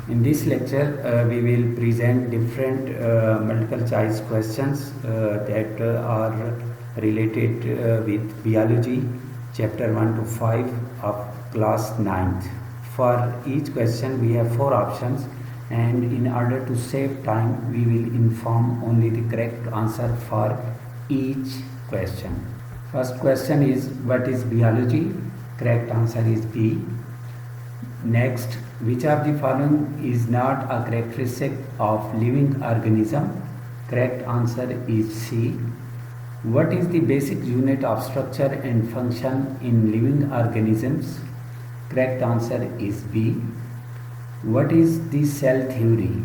In this lecture, we will present different multiple choice questions that are related with biology, chapter 1 to 5 of class 9th. For each question, we have four options, and in order to save time, we will inform only the correct answer for each question. First question is, what is biology? Correct answer is B. Next, which of the following is not a characteristic of living organism? Correct answer is C. What is the basic unit of structure and function in living organisms? Correct answer is B. What is the cell theory?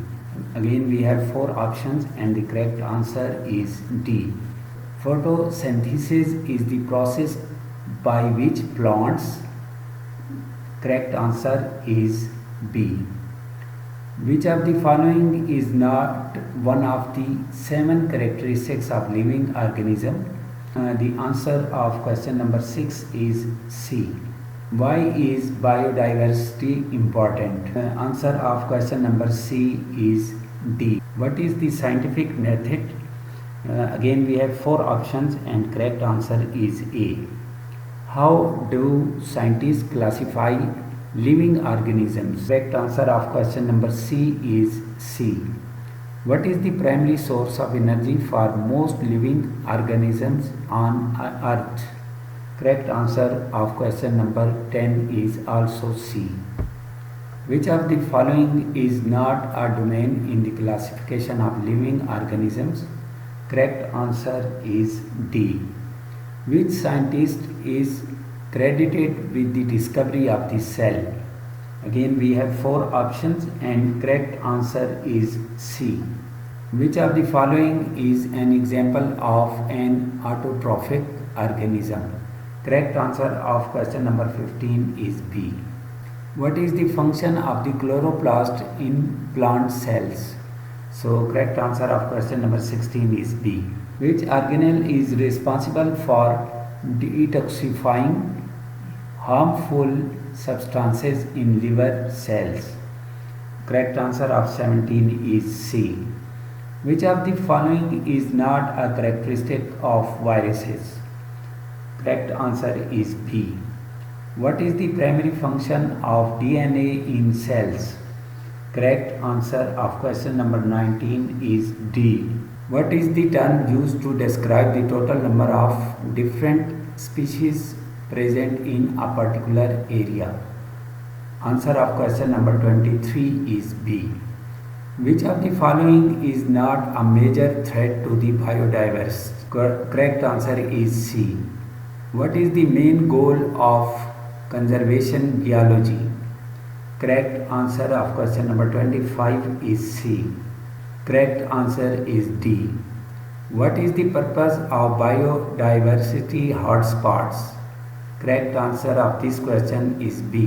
Again, we have four options and the correct answer is D. Photosynthesis is the process by which plants. Correct answer is B. Which of the following is not one of the 7 characteristics of living organism? The answer of question number 6 is C. Why is biodiversity important? Answer of question number C is D. What is the scientific method? Again, we have four options and correct answer is A. How do scientists classify living organisms? Correct answer of question number C is C. What is the primary source of energy for most living organisms on Earth? Correct answer of question number 10 is also C. Which of the following is not a domain in the classification of living organisms? Correct answer is D. Which scientist is credited with the discovery of the cell? Again, we have four options and correct answer is C. Which of the following is an example of an autotrophic organism? Correct answer of question number 15 is B. What is the function of the chloroplast in plant cells? So correct answer of question number 16 is B. Which organelle is responsible for detoxifying harmful substances in liver cells? Correct answer of 17 is C. Which of the following is not a characteristic of viruses? Correct answer is B. What is the primary function of DNA in cells? Correct answer of question number 19 is D. What is the term used to describe the total number of different species present in a particular area? Answer of question number 23 is B. Which of the following is not a major threat to the biodiversity? Correct answer is C. What is the main goal of conservation biology? Correct answer of question number 25 is C. Correct answer is D. What is the purpose of biodiversity hotspots? Correct answer of this question is B.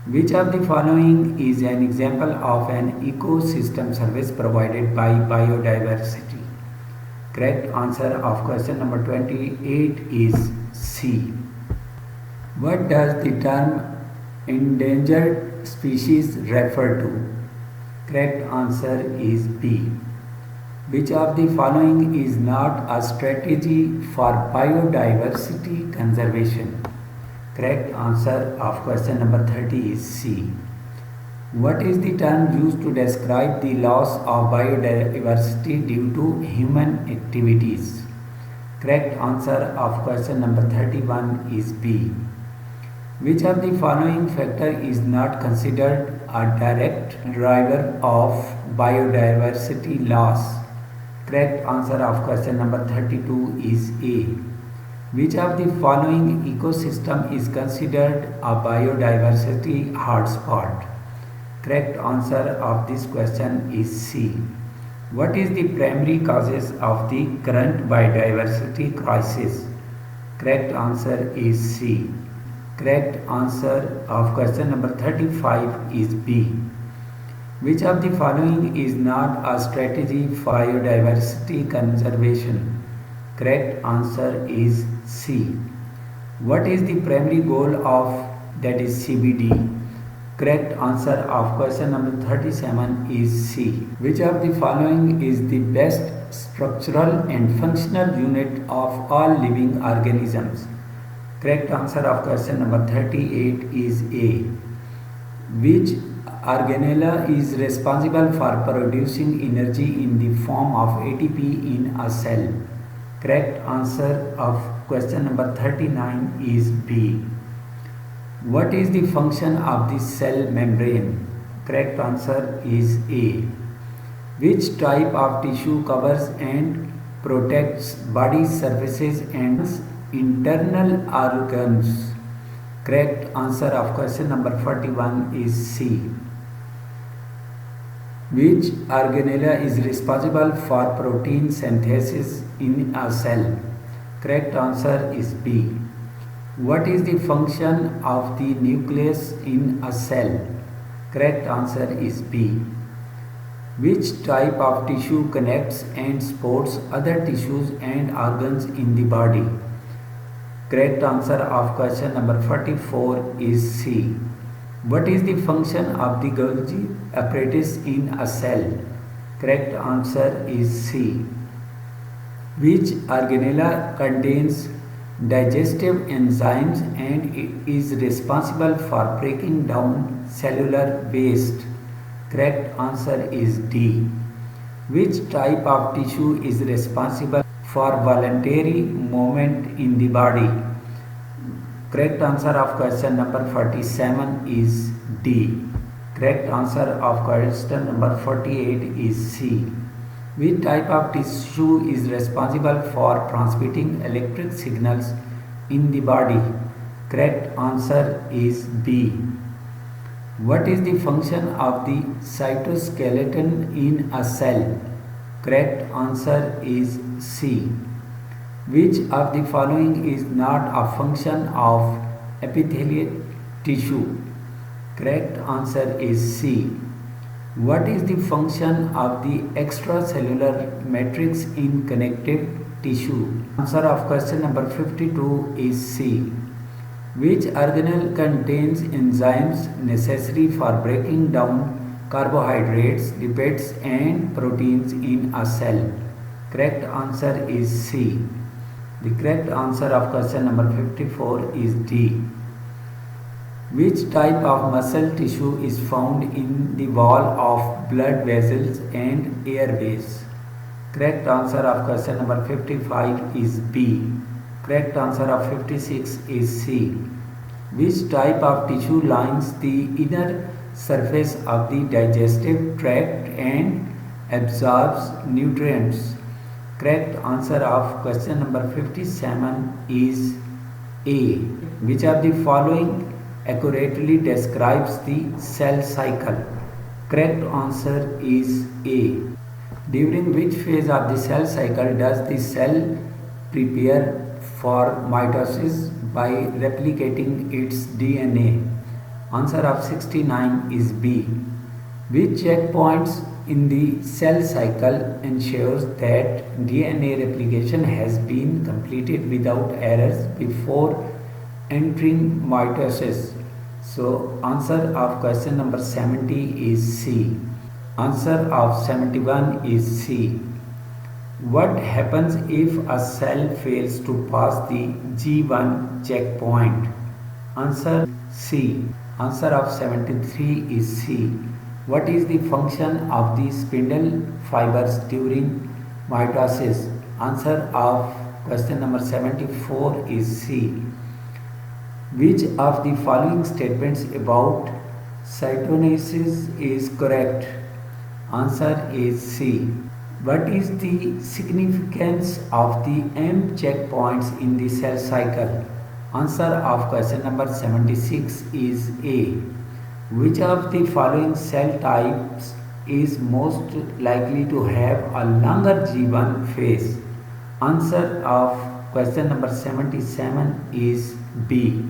Which of the following is an example of an ecosystem service provided by biodiversity? Correct answer of question number 28 is C. What does the term endangered species refer to? Correct answer is B. Which of the following is not a strategy for biodiversity conservation? Correct answer of question number 30 is C. What is the term used to describe the loss of biodiversity due to human activities? Correct answer of question number 31 is B. Which of the following factor is not considered a direct driver of biodiversity loss? Correct answer of question number 32 is A. Which of the following ecosystem is considered a biodiversity hotspot? Correct answer of this question is C. What is the primary causes of the current biodiversity crisis? Correct answer is C. Correct answer of question number 35 is B. Which of the following is not a strategy for biodiversity conservation? Correct answer is C. What is the primary goal of, that is CBD, Correct answer of question number 37 is C. Which of the following is the best structural and functional unit of all living organisms? Correct answer of question number 38 is A. Which organelle is responsible for producing energy in the form of ATP in a cell? Correct answer of question number 39 is B. What is the function of the cell membrane? Correct answer is A. Which type of tissue covers and protects body surfaces and internal organs? Correct answer of question number 41 is C. Which organelle is responsible for protein synthesis in a cell? Correct answer is B. What is the function of the nucleus in a cell? Correct answer is B. Which type of tissue connects and supports other tissues and organs in the body? Correct answer of question number 44 is C. What is the function of the Golgi apparatus in a cell? Correct answer is C. Which organelle contains digestive enzymes and is responsible for breaking down cellular waste? Correct answer is D. Which type of tissue is responsible for voluntary movement in the body? Correct answer of question number 47 is D. Correct answer of question number 48 is C. Which type of tissue is responsible for transmitting electric signals in the body? Correct answer is B. What is the function of the cytoskeleton in a cell? Correct answer is C. Which of the following is not a function of epithelial tissue? Correct answer is C. What is the function of the extracellular matrix in connective tissue? Answer of question number 52 is C. Which organelle contains enzymes necessary for breaking down carbohydrates, lipids and proteins in a cell? Correct answer is C. The correct answer of question number 54 is D. Which type of muscle tissue is found in the wall of blood vessels and airways? Correct answer of question number 55 is B. Correct answer of 56 is C. Which type of tissue lines the inner surface of the digestive tract and absorbs nutrients? Correct answer of question number 57 is A. Which of the following accurately describes the cell cycle? Correct answer is A. During which phase of the cell cycle does the cell prepare for mitosis by replicating its DNA? Answer of 69 is B. Which checkpoints in the cell cycle ensures that DNA replication has been completed without errors before entering mitosis? So answer of question number 70 is C. Answer of 71 is C. What happens if a cell fails to pass the G1 checkpoint? Answer C. Answer of 73 is C. What is the function of the spindle fibers during mitosis? Answer of question number 74 is C. Which of the following statements about cytokinesis is correct? Answer is C. What is the significance of the M checkpoints in the cell cycle? Answer of question number 76 is A. Which of the following cell types is most likely to have a longer G1 phase? Answer of question number 77 is B.